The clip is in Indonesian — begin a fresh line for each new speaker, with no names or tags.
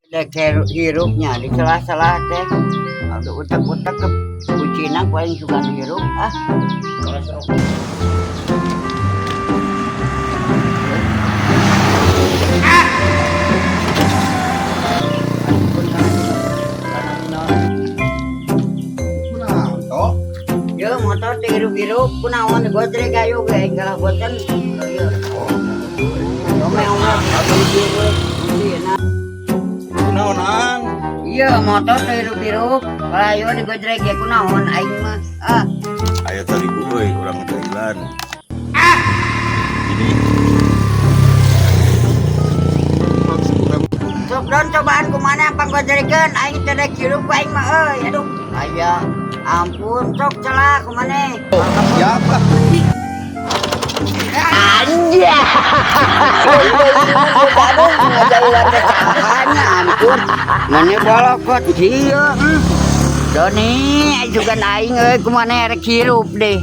Ada hirupnya di sela-sela teh. Ada utak-utak ke kucina paling suka hirup ah. Ya motor teh hirup-hirup kunaon gojrek ayo ge enggal boten. Ieu. Domeong
Naonan?
iya motor teh hirup-hirup. Ayo digojrek ge kunaon aing mah. Ah.
Ayo tadi euy urang Thailand. Ini
Sok don cobaan kumana panggojrekeun aing teh rek hirup aing mah euy. Aduh, aya ampun sok celah kumana.
siapa?
Anja. Aduh, ngajai late cahanya ampun. Mane bolokot dieu. Doni, aing juga aing euy kumana rek hirup deh.